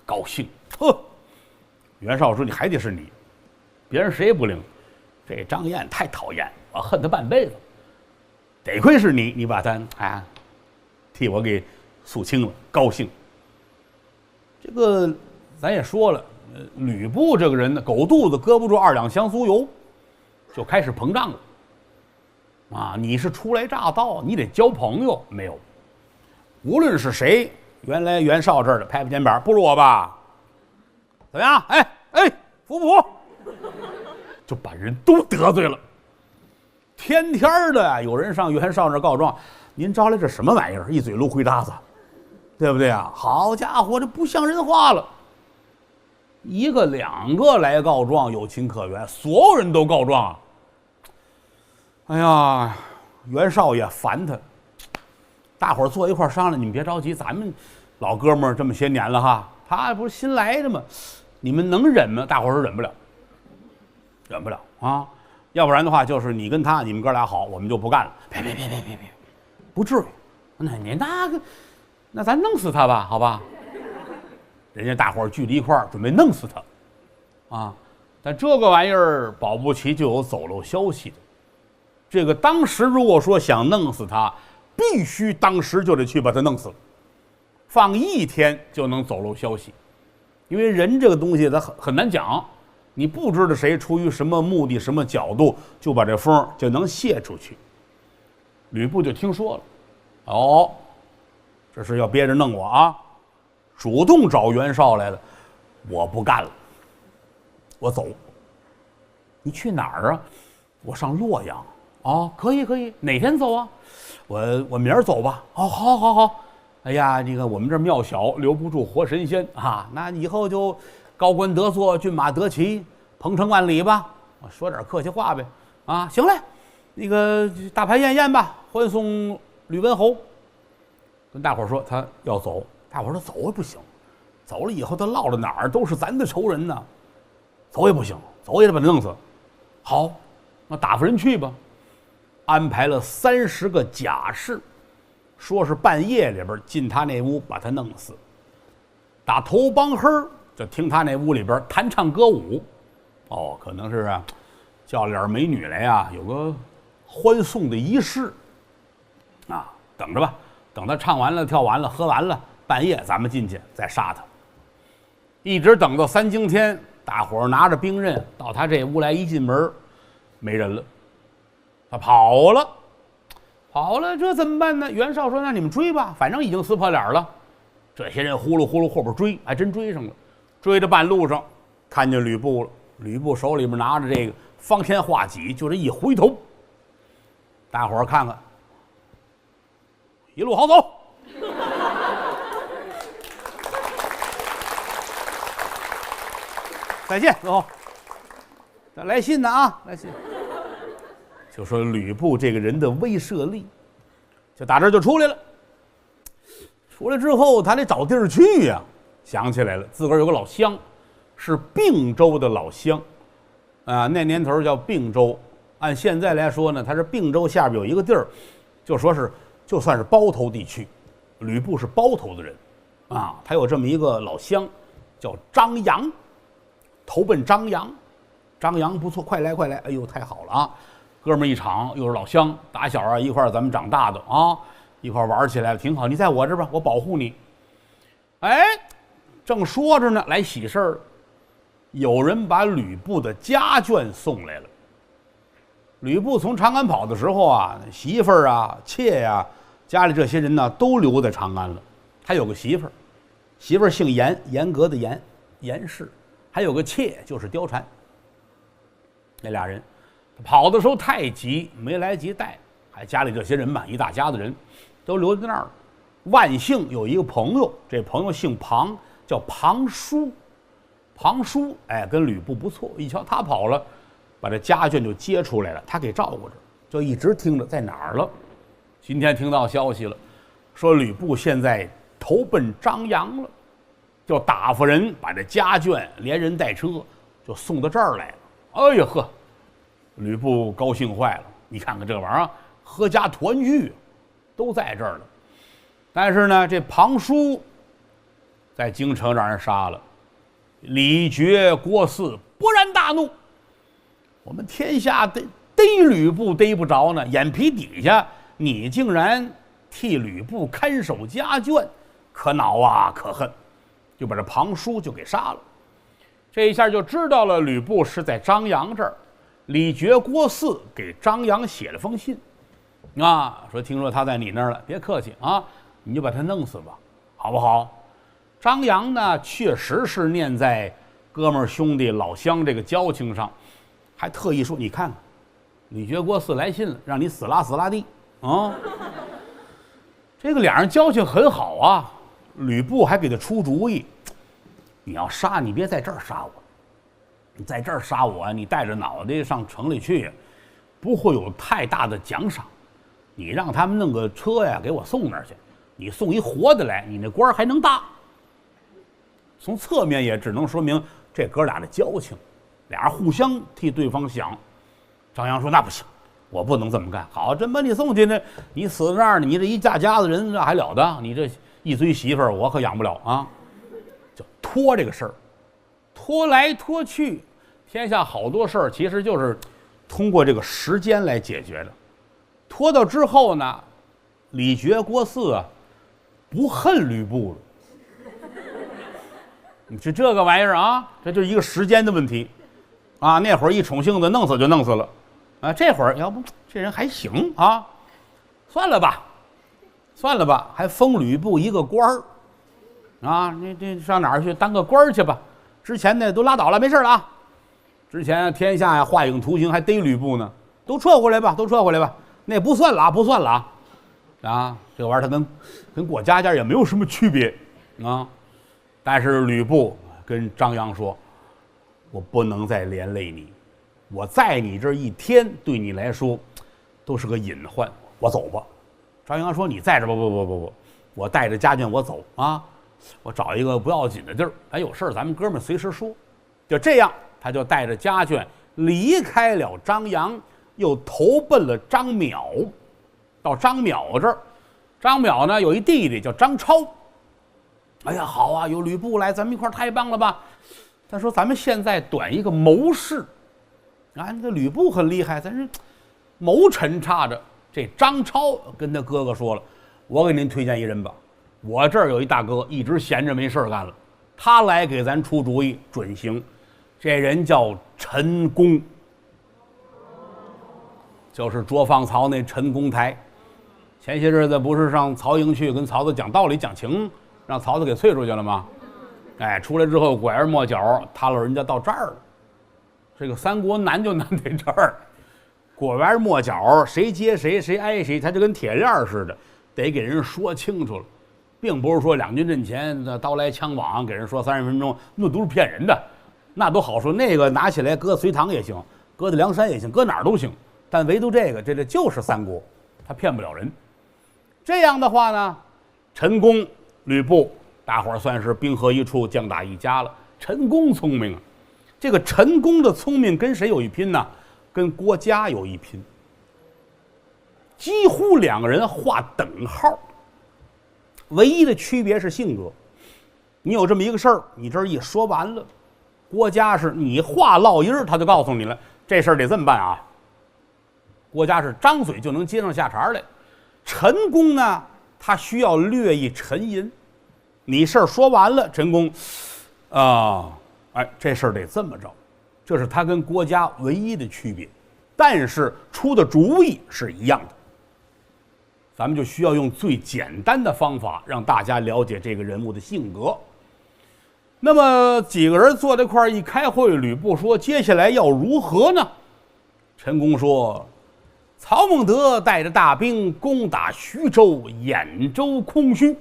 高兴。袁绍说：“你还得是你，别人谁也不灵。这张燕太讨厌，我恨他半辈子。得亏是你，你把他替我给肃清了，高兴。这个咱也说了，吕布这个人呢，狗肚子搁不住2两香酥油，就开始膨胀了。啊，你是初来乍到，你得交朋友，没有。无论是谁，原来袁绍这儿的拍拍肩膀，不如我吧？怎么样？服不服？就把人都得罪了。天天的有人上袁绍那告状，您招来这什么玩意儿？一嘴芦灰搭子，对不对啊？好家伙，这不像人话了。1个2个来告状有情可原，所有人都告状啊。哎呀，袁绍也烦他，大伙儿坐一块商量，你们别着急，咱们老哥们儿这么些年了哈，他不是新来的吗？你们能忍吗？大伙儿说忍不了啊！要不然的话，就是你跟他，你们哥俩好，我们就不干了。别，不至于。那你那个那咱弄死他吧，好吧？人家大伙儿聚在一块儿，准备弄死他，啊！但这个玩意儿保不齐就有走漏消息的。这个当时如果说想弄死他，必须当时就得去把他弄死了，放1天就能走漏消息，因为人这个东西它很难讲，你不知道谁出于什么目的、什么角度就把这风就能泄出去。吕布就听说了，哦，这是要憋着弄我啊！主动找袁绍来了，我不干了，我走。你去哪儿啊？我上洛阳。哦，可以可以，哪天走啊？我明儿走吧。哦，好好好。哎呀，这个我们这庙小，留不住活神仙啊！那以后就高官得坐，骏马得骑，鹏程万里吧。我说点客气话呗。啊，行嘞，那个大排宴宴吧，欢送吕文侯。跟大伙儿说他要走，大伙儿说走也不行，走了以后他落到哪儿都是咱的仇人呢，走也不行，走也得把他弄死。好，那打发人去吧。安排了30个甲士，说是半夜里边进他那屋把他弄死。打头帮黑就听他那屋里边弹唱歌舞，哦，可能是啊，叫了点美女来呀，有个欢送的仪式啊，等着吧，等他唱完了、跳完了、喝完了，半夜咱们进去再杀他。一直等到3更天，大伙儿拿着兵刃到他这屋来，一进门没人了。他跑了，这怎么办呢？袁绍说：“那你们追吧，反正已经撕破脸了。”这些人呼噜呼噜后边追，还真追上了。追到半路上，看见吕布了。吕布手里面拿着这个方天画戟，就这一回头，大伙儿看看，一路好走。再见，走。再来信呢啊，来信。就说吕布这个人的威慑力，就打这儿就出来了。出来之后，他得找地儿去呀。想起来了，自个儿有个老乡，是并州的老乡，啊，那年头叫并州。按现在来说呢，他是并州下边有一个地儿，就算是包头地区。吕布是包头的人，啊，他有这么一个老乡，叫张扬，投奔张扬。张扬不错，快来快来！哎呦，太好了啊！哥们儿一场，又是老乡，打小啊一块儿咱们长大的啊，一块儿玩起来了，挺好。你在我这边，我保护你。哎，正说着呢，来喜事儿了，有人把吕布的家眷送来了。吕布从长安跑的时候啊，媳妇儿啊、妾呀、家里这些人呢，都留在长安了。他有个媳妇儿，媳妇儿姓严，严格的严，严氏，还有个妾，就是貂蝉。那俩人跑的时候太急，没来及带，还家里这些人吧，一大家子人都留在那儿了。万幸有一个朋友，这朋友姓庞，叫庞叔。庞叔哎，跟吕布不错，一瞧他跑了，把这家眷就接出来了，他给照顾着，就一直听着在哪儿了。今天听到消息了，说吕布现在投奔张扬了，就打发人把这家眷连人带车就送到这儿来了。哎呀呵，吕布高兴坏了，你看看这玩意儿，阖家团聚都在这儿了。但是呢，这庞叔在京城让人杀了，李傕、郭汜勃然大怒，我们天下逮吕布逮不着呢，眼皮底下你竟然替吕布看守家眷，可恼啊可恨，就把这庞叔就给杀了。这一下就知道了吕布是在张扬这儿。李傕、郭汜给张扬写了封信啊，说听说他在你那儿了，别客气啊，你就把他弄死吧，好不好？张扬呢，确实是念在哥们儿兄弟老乡这个交情上，还特意说你看看李傕、郭汜来信了，让你死拉死拉地啊。这个俩人交情很好啊，吕布还给他出主意，你要杀你别在这儿杀我，你在这儿杀我，你带着脑袋上城里去，不会有太大的奖赏。你让他们弄个车呀，给我送那儿去。你送一活的来，你那官还能大。从侧面也只能说明这哥俩的交情，俩人互相替对方想。张扬说：“那不行，我不能这么干。好，真把你送去呢，你死在那儿，你这一大家子人，那还了得？你这一堆媳妇儿我可养不了啊。就拖这个事儿，拖来拖去，天下好多事儿其实就是通过这个时间来解决的。拖到之后呢，李傕郭汜啊不恨吕布了。你是这个玩意儿啊，这就是一个时间的问题啊。那会儿一宠性子弄死就弄死了啊，这会儿要不这人还行啊，算了吧，算了吧，还封吕布一个官儿啊。你这上哪儿去当个官儿去吧？之前呢都拉倒了，没事了啊。之前天下呀画影图形还逮吕布呢，都撤回来吧，都撤回来吧。那不算了啊，不算了啊。啊，这个玩意儿它跟过家家也没有什么区别啊。但是吕布跟张扬说：“我不能再连累你，我在你这一天对你来说都是个隐患，我走吧。”张扬说：“你在这不，我带着家眷我走啊，我找一个不要紧的地儿，咱有事儿咱们哥们随时说。”就这样，他就带着家眷离开了张扬，又投奔了张邈。到张邈这儿，张邈呢有一弟弟叫张超。哎呀，好啊，有吕布来，咱们一块儿太棒了吧？他说：“咱们现在短一个谋士啊，这吕布很厉害，咱是谋臣差着。”这张超跟他哥哥说了：“我给您推荐一人吧，我这儿有一大哥一直闲着没事干了，他来给咱出主意，准行。这人叫陈宫，就是捉放曹那陈公台。前些日子不是上曹营去跟曹操讲道理讲情，让曹操给催出去了吗？哎，出来之后拐弯抹角，他老人家到这儿了。这个三国难就难在这儿，拐弯抹角，谁接谁，谁挨谁，他就跟铁链似的，得给人说清楚了，并不是说两军阵前刀来枪往，给人说30分钟，那都是骗人的。那都好说，那个拿起来搁隋唐也行，搁在梁山也行，搁哪儿都行。但唯独这个就是三国，他骗不了人。这样的话呢，陈宫、吕布，大伙儿算是兵合一处，将打一家了。陈宫聪明啊，这个陈宫的聪明跟谁有一拼呢？跟郭嘉有一拼，几乎两个人划等号。唯一的区别是性格。你有这么一个事儿，你这一说完了，郭嘉是你话落音儿，他就告诉你了，这事儿得这么办啊。郭嘉是张嘴就能接上下茬来。陈宫呢，他需要略一沉吟。你事儿说完了，陈宫这事儿得这么着，这是他跟郭嘉唯一的区别，但是出的主意是一样的。咱们就需要用最简单的方法让大家了解这个人物的性格。那么几个人坐在一块儿一开会，吕布说：“接下来要如何呢？”陈宫说：“曹孟德带着大兵攻打徐州、兖州空虚，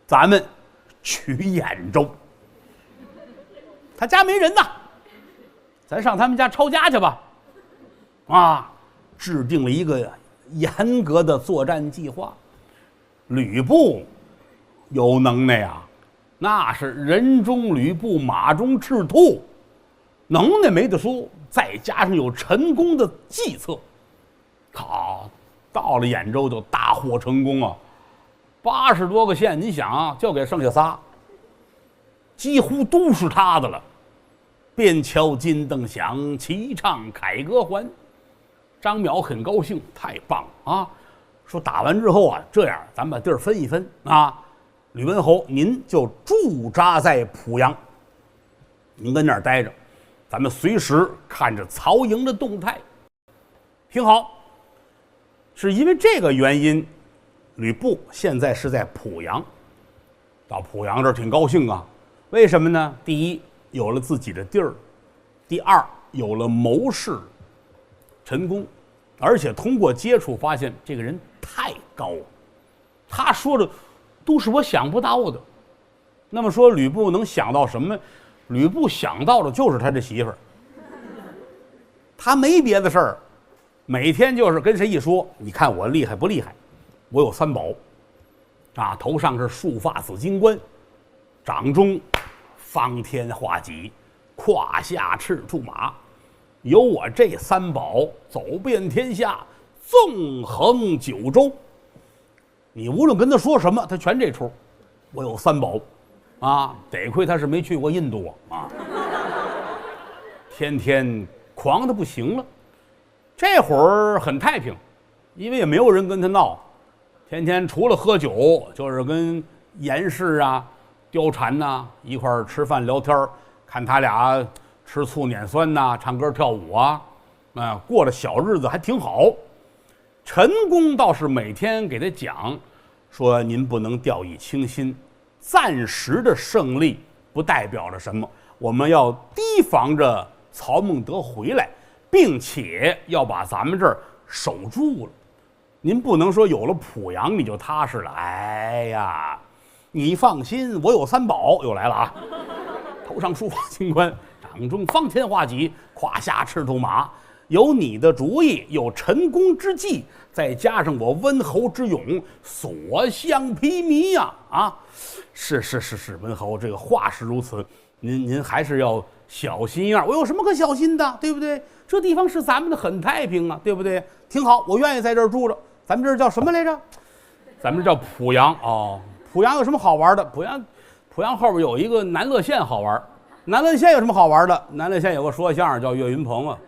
咱们取兖州。他家没人呐，咱上他们家抄家去吧。”啊，制定了一个严格的作战计划。吕布有能耐呀，那是人中吕布，马中赤兔，能耐没得说，再加上有陈宫的计策。好，到了兖州就大获成功啊！80多个县，你想啊，就给剩下仨，几乎都是他的了。便敲金灯响，齐唱凯歌还。张邈很高兴，太棒啊！说打完之后啊，这样咱把地儿分一分啊。吕文侯，您就驻扎在濮阳，您跟那儿待着，咱们随时看着曹营的动态。挺好。是因为这个原因，吕布现在是在濮阳。到濮阳这儿挺高兴啊，为什么呢？第一，有了自己的地儿；第二，有了谋士陈宫，而且通过接触发现这个人太高了，他说的都是我想不到的。那么说吕布能想到什么？吕布想到的就是他这媳妇儿，他没别的事儿，每天就是跟谁一说，你看我厉害不厉害？我有3宝啊，头上是束发紫金冠，掌中方天画戟，胯下赤兔马，有我这3宝，走遍天下，纵横9州。你无论跟他说什么，他全这出。我有三宝，啊，得亏他是没去过印度啊，天天狂的不行了。这会儿很太平，因为也没有人跟他闹，天天除了喝酒，就是跟严氏啊、貂蝉呐一块儿吃饭聊天，看他俩吃醋碾酸呐、唱歌跳舞啊，过的小日子还挺好。陈公倒是每天给他讲，说您不能掉以轻心，暂时的胜利不代表着什么，我们要提防着曹孟德回来，并且要把咱们这儿守住了。您不能说有了濮阳你就踏实了。哎呀，你放心，我有三宝，又来了啊！头上书法清官，掌中方天画戟，胯下赤兔马。有你的主意，有陈宫之计，再加上我温侯之勇，所向披靡呀！啊，是，温侯这个话是如此，您还是要小心眼。我有什么可小心的，对不对？这地方是咱们的，很太平啊，对不对？挺好，我愿意在这儿住着。咱们这儿叫什么来着？咱们这叫濮阳哦。濮阳有什么好玩的？濮阳后边有一个南乐县好玩。南乐县有什么好玩的？南乐县有个说相声叫岳云鹏啊。